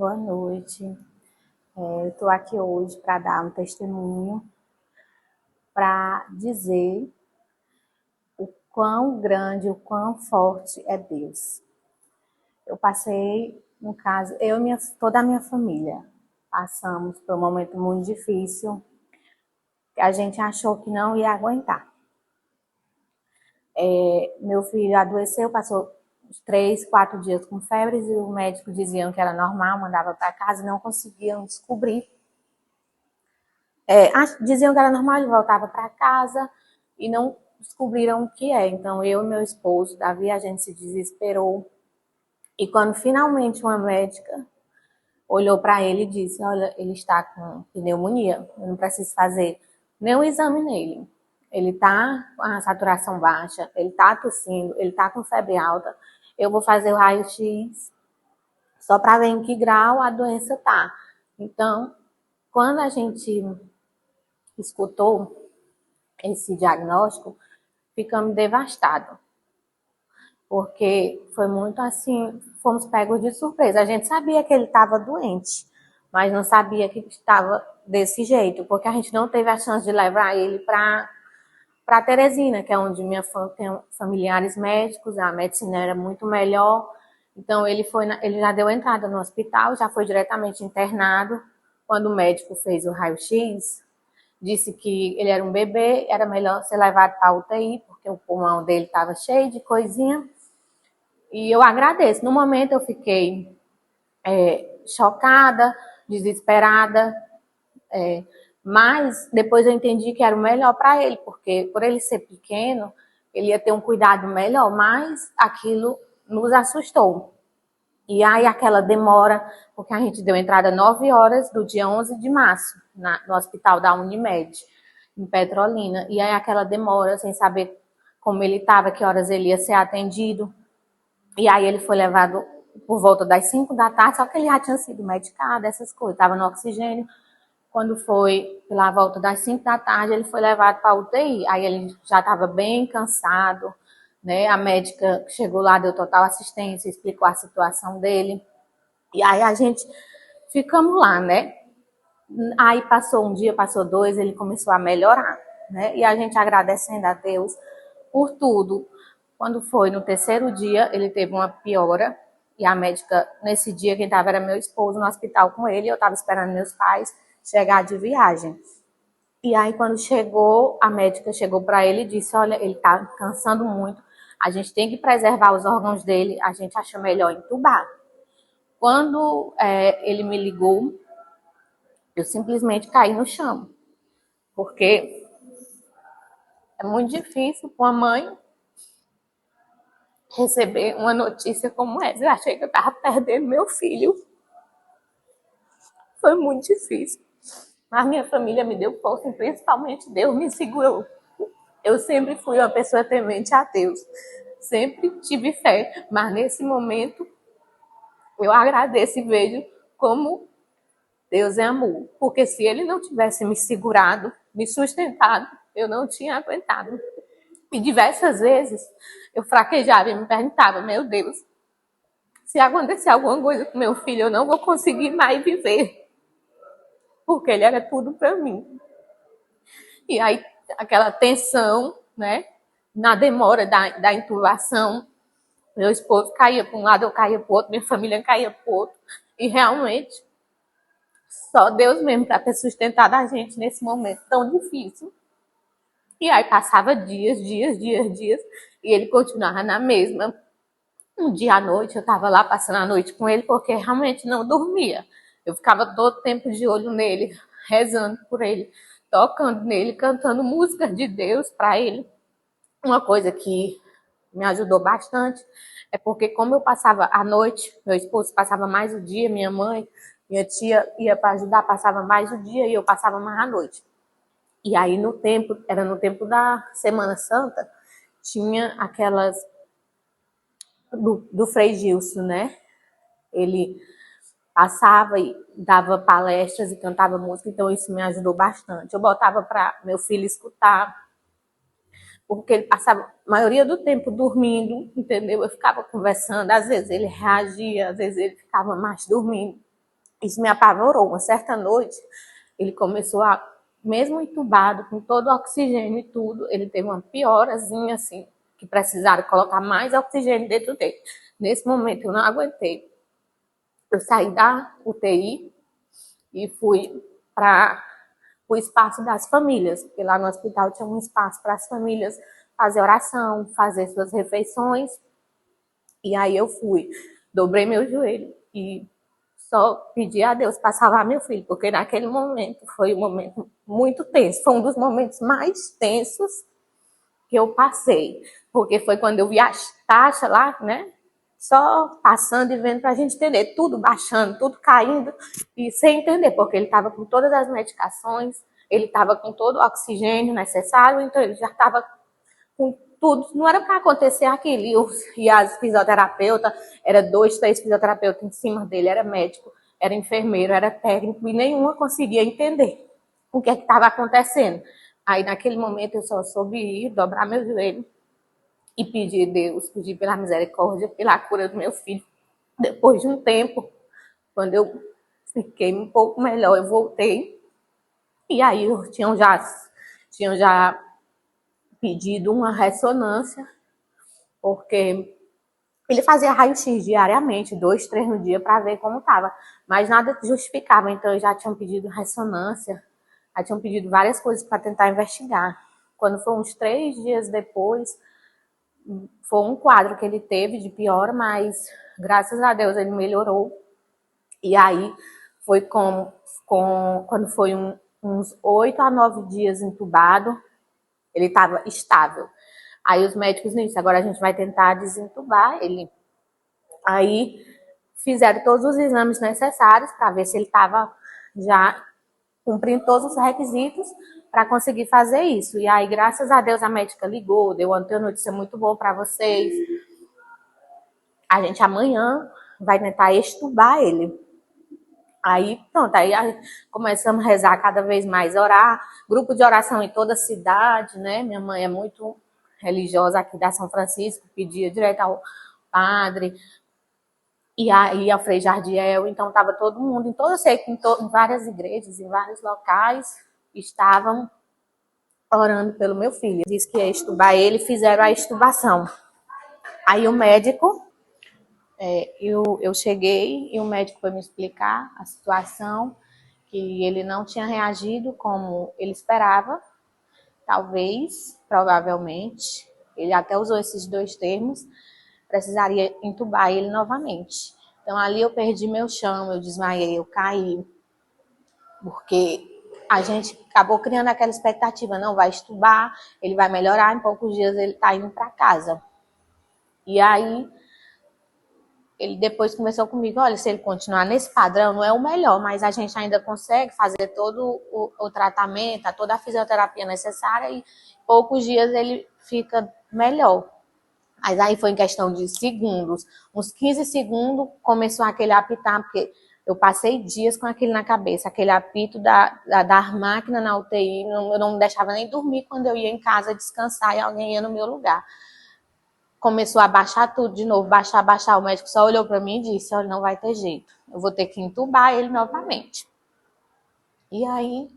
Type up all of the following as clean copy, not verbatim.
Boa noite. Eu estou aqui hoje para dar um testemunho, para dizer o quão grande, o quão forte é Deus. Eu passei, no caso, toda a minha família, passamos por um momento muito difícil, que a gente achou que não ia aguentar. Meu filho adoeceu, passou uns 3, 4 dias com febres e o médico diziam que era normal, mandava para casa e não conseguiam descobrir. Diziam que era normal, ele voltava para casa e não descobriram o que é. Então, eu e meu esposo, Davi, a gente se desesperou. E quando finalmente uma médica olhou para ele e disse: Olha, ele está com pneumonia, eu não preciso fazer nenhum exame nele. Ele está com a saturação baixa, ele está tossindo, ele está com febre alta. Eu vou fazer o raio-x só para ver em que grau a doença está. Então, quando a gente escutou esse diagnóstico, ficamos devastados, porque foi muito assim, fomos pegos de surpresa. A gente sabia que ele estava doente, mas não sabia que estava desse jeito, porque a gente não teve a chance de levar ele para Teresina, que é onde tem familiares médicos, a medicina era muito melhor. Então ele já deu entrada no hospital, já foi diretamente internado. Quando o médico fez o raio-x, disse que ele era um bebê, era melhor ser levado para a UTI, porque o pulmão dele estava cheio de coisinha. E eu agradeço. No momento eu fiquei chocada, desesperada, mas depois eu entendi que era o melhor para ele, porque por ele ser pequeno, ele ia ter um cuidado melhor, mas aquilo nos assustou. E aí aquela demora, porque a gente deu entrada 9 horas do dia 11 de março, no hospital da Unimed, em Petrolina. E aí aquela demora, sem saber como ele estava, que horas ele ia ser atendido. E aí ele foi levado por volta das 5 da tarde, só que ele já tinha sido medicado, essas coisas, estava no oxigênio. Quando foi pela volta das 5 da tarde, ele foi levado para a UTI. Aí ele já estava bem cansado, né? A médica chegou lá, deu total assistência, explicou a situação dele. E aí a gente ficamos lá, né? Aí passou um dia, passou 2, ele começou a melhorar, né? E a gente agradecendo a Deus por tudo. Quando foi no terceiro dia, ele teve uma piora. E a médica, nesse dia, quem estava era meu esposo no hospital com ele. Eu estava esperando meus pais chegar de viagem. E aí, quando chegou, a médica chegou para ele e disse: Olha, ele está cansando muito, a gente tem que preservar os órgãos dele, a gente acha melhor entubar. Quando ele me ligou, eu simplesmente caí no chão, porque é muito difícil para uma mãe receber uma notícia como essa. Eu achei que eu estava perdendo meu filho. Foi muito difícil. Mas minha família me deu força e principalmente Deus me segurou. Eu sempre fui uma pessoa temente a Deus. Sempre tive fé. Mas nesse momento, eu agradeço e vejo como Deus é amor. Porque se Ele não tivesse me segurado, me sustentado, eu não tinha aguentado. E diversas vezes eu fraquejava e me perguntava: meu Deus, se acontecer alguma coisa com meu filho, eu não vou conseguir mais viver. Porque ele era tudo para mim. E aí, aquela tensão, né? Na demora da intubação, meu esposo caía para um lado, eu caía para o outro, minha família caía para o outro. E realmente, só Deus mesmo para ter sustentado a gente nesse momento tão difícil. E aí passava dias, e ele continuava na mesma. Um dia à noite, eu estava lá passando a noite com ele, porque realmente não dormia. Eu ficava todo tempo de olho nele, rezando por ele, tocando nele, cantando músicas de Deus para ele. Uma coisa que me ajudou bastante é porque, como eu passava a noite, meu esposo passava mais o dia, minha mãe, minha tia ia para ajudar, passava mais o dia e eu passava mais a noite. E aí, era no tempo da Semana Santa, tinha aquelas do Frei Gilson, né? Ele passava e dava palestras e cantava música, então isso me ajudou bastante. Eu botava para meu filho escutar, porque ele passava a maioria do tempo dormindo, entendeu? Eu ficava conversando, às vezes ele reagia, às vezes ele ficava mais dormindo. Isso me apavorou. Uma certa noite, ele começou a, mesmo entubado, com todo o oxigênio e tudo, ele teve uma piorazinha, assim, que precisaram colocar mais oxigênio dentro dele. Nesse momento, eu não aguentei. Eu saí da UTI e fui para o espaço das famílias, porque lá no hospital tinha um espaço para as famílias fazer oração, fazer suas refeições. E aí eu fui, dobrei meu joelho e só pedi a Deus para salvar meu filho, porque naquele momento foi um momento muito tenso, foi um dos momentos mais tensos que eu passei, porque foi quando eu vi as taxas lá, né? Só passando e vendo para a gente entender, tudo baixando, tudo caindo, e sem entender, porque ele estava com todas as medicações, ele estava com todo o oxigênio necessário, então ele já estava com tudo, não era para acontecer aquilo. E as fisioterapeutas, era 2, 3 fisioterapeutas em cima dele, era médico, era enfermeiro, era técnico, e nenhuma conseguia entender o que estava acontecendo. Aí, naquele momento, eu só soube ir, dobrar meu joelho e pedir a Deus, pedir pela misericórdia, pela cura do meu filho. Depois de um tempo, quando eu fiquei um pouco melhor, eu voltei. E aí, tinham já pedido uma ressonância, porque ele fazia raio-x diariamente, 2, 3 no dia, para ver como estava. Mas nada justificava, então já tinham pedido ressonância, já tinham pedido várias coisas para tentar investigar. Quando foi uns 3 dias depois, foi um quadro que ele teve de pior, mas graças a Deus ele melhorou. E aí foi quando foi uns 8 a 9 dias entubado, ele estava estável. Aí os médicos nisso, agora a gente vai tentar desentubar ele. Aí fizeram todos os exames necessários para ver se ele estava já cumprindo todos os requisitos para conseguir fazer isso. E aí, graças a Deus, a médica ligou, deu uma notícia muito boa para vocês. A gente amanhã vai tentar extubar ele. Aí, pronto, aí começamos a rezar cada vez mais, orar. Grupo de oração em toda a cidade, né? Minha mãe é muito religiosa aqui da São Francisco, pedia direto ao padre, e aí ao Frei Jardiel, então estava todo mundo, eu sei que em várias igrejas, em vários locais, estavam orando pelo meu filho. Disse que ia extubar ele, fizeram a extubação. Aí o médico, eu cheguei e o médico foi me explicar a situação, que ele não tinha reagido como ele esperava, talvez, provavelmente, ele até usou esses 2 termos, precisaria entubar ele novamente. Então ali eu perdi meu chão, eu desmaiei, eu caí, porque a gente acabou criando aquela expectativa, não vai entubar, ele vai melhorar, em poucos dias ele está indo para casa. E aí ele depois conversou comigo, olha, se ele continuar nesse padrão, não é o melhor, mas a gente ainda consegue fazer todo o tratamento, toda a fisioterapia necessária e em poucos dias ele fica melhor. Mas aí foi em questão de segundos, uns 15 segundos começou aquele apitar, porque eu passei dias com aquele na cabeça, aquele apito da máquina na UTI, eu não me deixava nem dormir quando eu ia em casa descansar e alguém ia no meu lugar. Começou a baixar tudo de novo, baixar, o médico só olhou para mim e disse, olha, não vai ter jeito, eu vou ter que entubar ele novamente. E aí,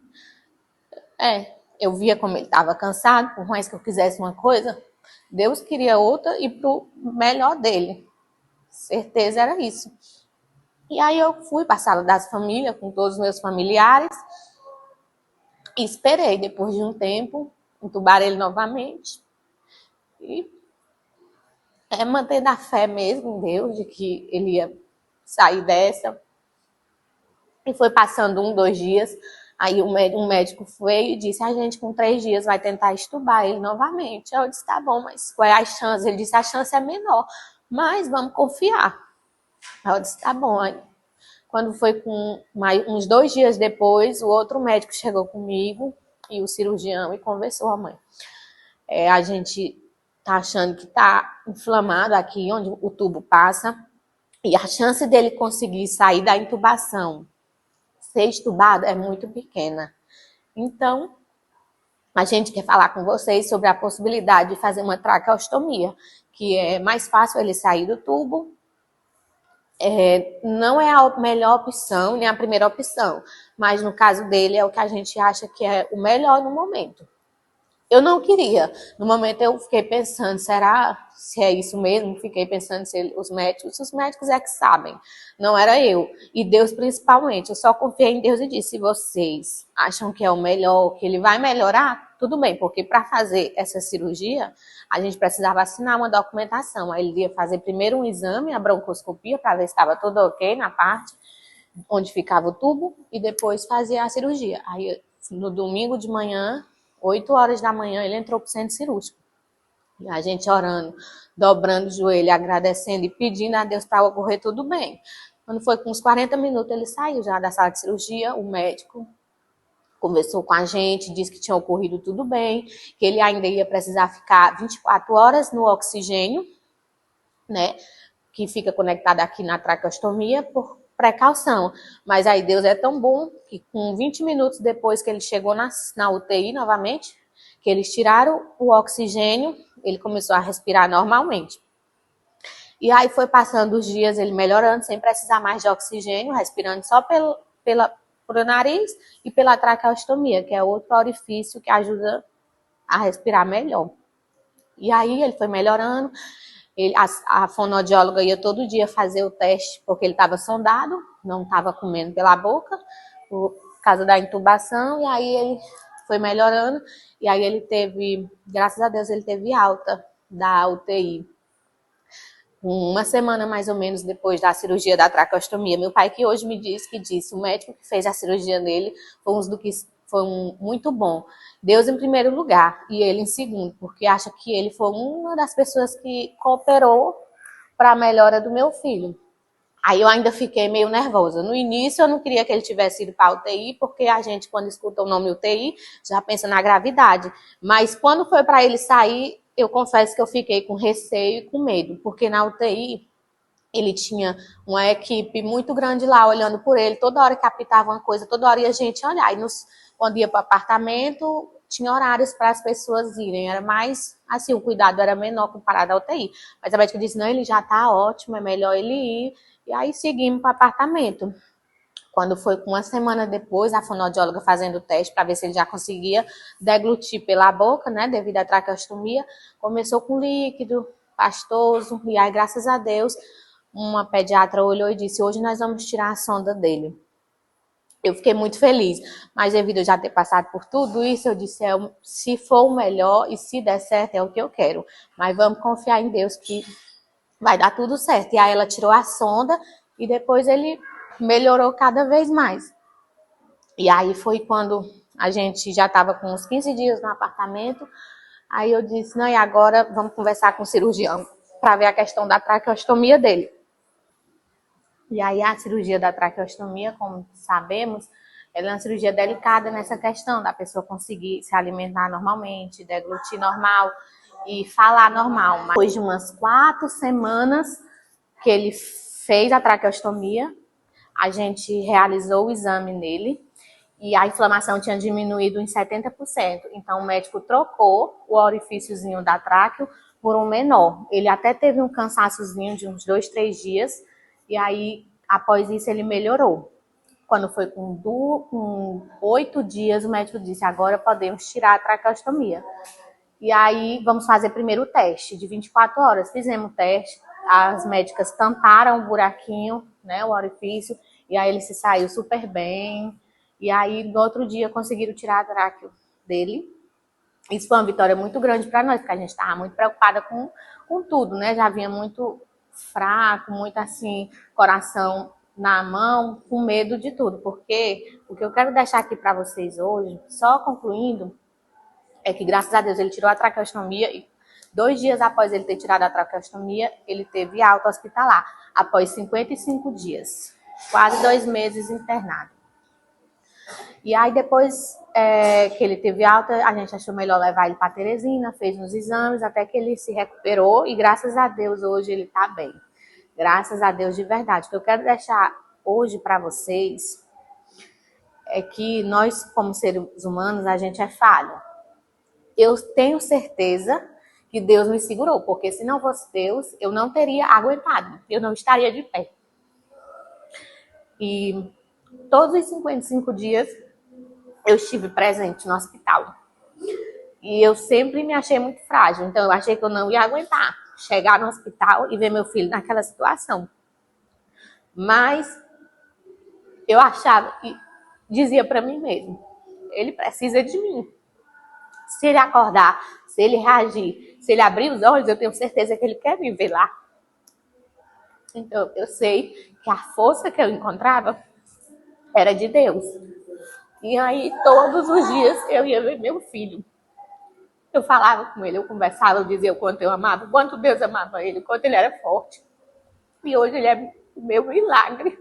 eu via como ele estava cansado, por mais que eu quisesse uma coisa, Deus queria outra e pro melhor dele. Certeza era isso. E aí eu fui para a sala das famílias com todos os meus familiares e esperei, depois de um tempo, entubar ele novamente. E manter a fé mesmo em Deus, de que ele ia sair dessa. E foi passando 1, 2 dias, aí um médico foi e disse, a gente com 3 dias vai tentar estubar ele novamente. Eu disse, tá bom, mas qual é a chance? Ele disse, a chance é menor, mas vamos confiar. Eu disse, tá bom. Aí, quando foi com uns 2 dias depois, o outro médico chegou comigo e o cirurgião e conversou a mãe. A gente tá achando que tá inflamado aqui onde o tubo passa e a chance dele conseguir sair da intubação, ser estubado, é muito pequena. Então, a gente quer falar com vocês sobre a possibilidade de fazer uma traqueostomia, que é mais fácil ele sair do tubo, Não é a melhor opção, nem a primeira opção, mas no caso dele é o que a gente acha que é o melhor no momento. Eu não queria. No momento eu fiquei pensando, será se é isso mesmo? Fiquei pensando se os médicos é que sabem, não era eu. E Deus principalmente, eu só confiei em Deus e disse, se vocês acham que é o melhor, que ele vai melhorar, tudo bem, porque para fazer essa cirurgia, a gente precisava assinar uma documentação. Aí ele ia fazer primeiro um exame, a broncoscopia, para ver se estava tudo ok na parte onde ficava o tubo, e depois fazia a cirurgia. Aí no domingo de manhã, 8 horas da manhã, ele entrou para o centro cirúrgico. E a gente orando, dobrando o joelho, agradecendo e pedindo a Deus para ocorrer tudo bem. Quando foi com uns 40 minutos, ele saiu já da sala de cirurgia, o médico conversou com a gente, disse que tinha ocorrido tudo bem, que ele ainda ia precisar ficar 24 horas no oxigênio, né, que fica conectado aqui na traqueostomia, por precaução. Mas aí Deus é tão bom que com 20 minutos depois que ele chegou na UTI novamente, que eles tiraram o oxigênio, ele começou a respirar normalmente. E aí foi passando os dias, ele melhorando, sem precisar mais de oxigênio, respirando só pelo nariz e pela traqueostomia, que é outro orifício que ajuda a respirar melhor. E aí ele foi melhorando. A fonoaudióloga ia todo dia fazer o teste, porque ele estava sondado, não estava comendo pela boca, por causa da intubação, e aí ele foi melhorando, e aí ele teve, graças a Deus, ele teve alta da UTI. Uma semana mais ou menos depois da cirurgia da traqueostomia. Meu pai que hoje me disse, o médico que fez a cirurgia nele foi muito bom. Deus em primeiro lugar e ele em segundo, porque acha que ele foi uma das pessoas que cooperou para a melhora do meu filho. Aí eu ainda fiquei meio nervosa. No início eu não queria que ele tivesse ido para a UTI, porque a gente, quando escuta o nome UTI, já pensa na gravidade. Mas quando foi para ele sair, eu confesso que eu fiquei com receio e com medo, porque na UTI ele tinha uma equipe muito grande lá olhando por ele, toda hora que apitava uma coisa, toda hora ia a gente olhar. E quando ia para o apartamento, tinha horários para as pessoas irem, era mais, assim, o cuidado era menor comparado à UTI. Mas a médica disse, não, ele já está ótimo, é melhor ele ir. E aí seguimos para o apartamento. Quando foi uma semana depois, a fonoaudióloga fazendo o teste para ver se ele já conseguia deglutir pela boca, né, devido à traqueostomia, começou com líquido, pastoso, e aí, graças a Deus, uma pediatra olhou e disse, hoje nós vamos tirar a sonda dele. Eu fiquei muito feliz, mas devido a já ter passado por tudo isso, eu disse, se for o melhor e se der certo, é o que eu quero. Mas vamos confiar em Deus que vai dar tudo certo. E aí ela tirou a sonda e depois ele melhorou cada vez mais. E aí foi quando a gente já estava com uns 15 dias no apartamento. Aí eu disse, não, e agora vamos conversar com o cirurgião para ver a questão da traqueostomia dele. E aí a cirurgia da traqueostomia, como sabemos, ela é uma cirurgia delicada nessa questão da pessoa conseguir se alimentar normalmente, deglutir normal e falar normal. Mas depois de umas 4 semanas que ele fez a traqueostomia, a gente realizou o exame nele e a inflamação tinha diminuído em 70%. Então o médico trocou o orifíciozinho da tráqueo por um menor. Ele até teve um cansaçozinho de uns 2, 3 dias e aí após isso ele melhorou. Quando foi com 8 dias, o médico disse, agora podemos tirar a traqueostomia. E aí vamos fazer primeiro o teste de 24 horas. Fizemos o teste, as médicas tamparam o buraquinho, né, o orifício, e aí ele se saiu super bem. E aí no outro dia conseguiram tirar a tráqueo dele. Isso foi uma vitória muito grande para nós, porque a gente estava muito preocupada com tudo, né? Já vinha muito fraco, muito assim, coração na mão, com medo de tudo. Porque o que eu quero deixar aqui para vocês hoje, só concluindo, é que graças a Deus ele tirou a traqueostomia e 2 dias após ele ter tirado a traqueostomia, ele teve alta hospitalar, após 55 dias, quase 2 meses internado. E aí depois que ele teve alta, a gente achou melhor levar ele para Teresina, fez uns exames, até que ele se recuperou e graças a Deus hoje ele está bem. Graças a Deus de verdade. O que eu quero deixar hoje para vocês é que nós, como seres humanos, a gente é falho. Eu tenho certeza que Deus me segurou, porque se não fosse Deus, eu não teria aguentado, eu não estaria de pé. E todos os 55 dias eu estive presente no hospital. E eu sempre me achei muito frágil, então eu achei que eu não ia aguentar chegar no hospital e ver meu filho naquela situação. Mas eu achava e dizia para mim mesmo, ele precisa de mim. Se ele acordar, se ele reagir, se ele abrir os olhos, eu tenho certeza que ele quer me ver lá. Então eu sei que a força que eu encontrava era de Deus. E aí todos os dias eu ia ver meu filho. Eu falava com ele, eu conversava, eu dizia o quanto eu amava, o quanto Deus amava ele, o quanto ele era forte. E hoje ele é o meu milagre.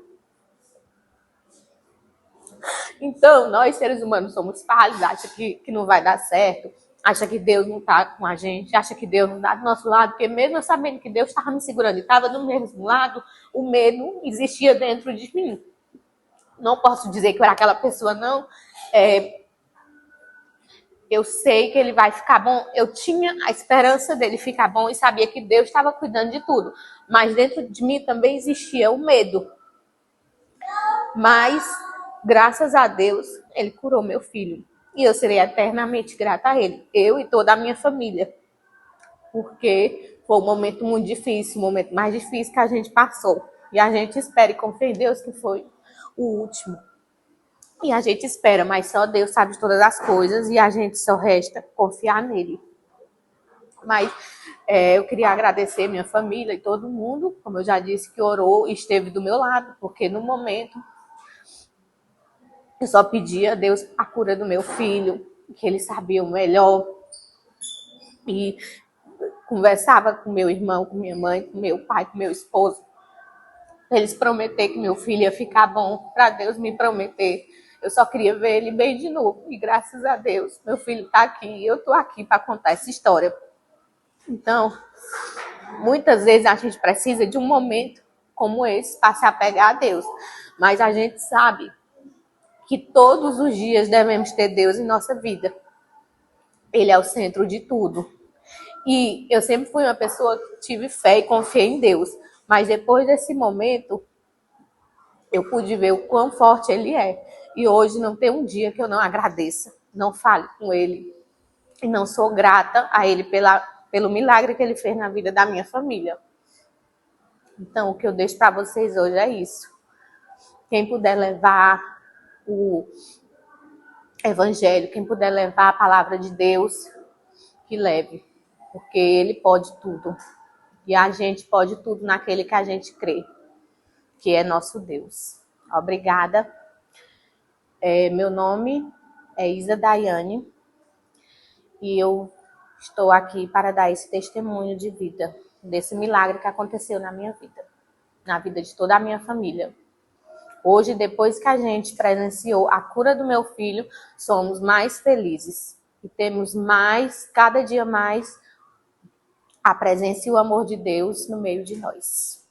Então, nós seres humanos somos falhos, acha que não vai dar certo, acha que Deus não está com a gente, acha que Deus não está do nosso lado, porque mesmo eu sabendo que Deus estava me segurando e estava do mesmo lado, o medo existia dentro de mim. Não posso dizer que eu era aquela pessoa, não. Eu sei que ele vai ficar bom. Eu tinha a esperança dele ficar bom e sabia que Deus estava cuidando de tudo. Mas dentro de mim também existia o medo. Mas, graças a Deus, ele curou meu filho. E eu serei eternamente grata a ele. Eu e toda a minha família. Porque foi um momento muito difícil, o momento mais difícil que a gente passou. E a gente espera e confia em Deus que foi o último. E a gente espera, mas só Deus sabe de todas as coisas e a gente só resta confiar nele. Mas eu queria agradecer minha família e todo mundo, como eu já disse, que orou e esteve do meu lado, porque no momento eu só pedi a Deus a cura do meu filho, que ele sabia o melhor. E conversava com meu irmão, com minha mãe, com meu pai, com meu esposo. Eles prometeram que meu filho ia ficar bom, para Deus me prometer. Eu só queria ver ele bem de novo. E graças a Deus, meu filho está aqui. E eu estou aqui para contar essa história. Então, muitas vezes a gente precisa de um momento como esse para se apegar a Deus. Mas a gente sabe que todos os dias devemos ter Deus em nossa vida. Ele é o centro de tudo. E eu sempre fui uma pessoa que tive fé e confiei em Deus. Mas depois desse momento, eu pude ver o quão forte ele é. E hoje não tem um dia que eu não agradeça, não fale com ele. E não sou grata a ele pelo milagre que ele fez na vida da minha família. Então, o que eu deixo para vocês hoje é isso. Quem puder levar o evangelho, quem puder levar a palavra de Deus, que leve. Porque ele pode tudo. E a gente pode tudo naquele que a gente crê, que é nosso Deus. Obrigada. Meu nome é Isa Daiane e eu estou aqui para dar esse testemunho de vida, desse milagre que aconteceu na minha vida, na vida de toda a minha família. Hoje, depois que a gente presenciou a cura do meu filho, somos mais felizes e temos mais, cada dia mais, a presença e o amor de Deus no meio de nós.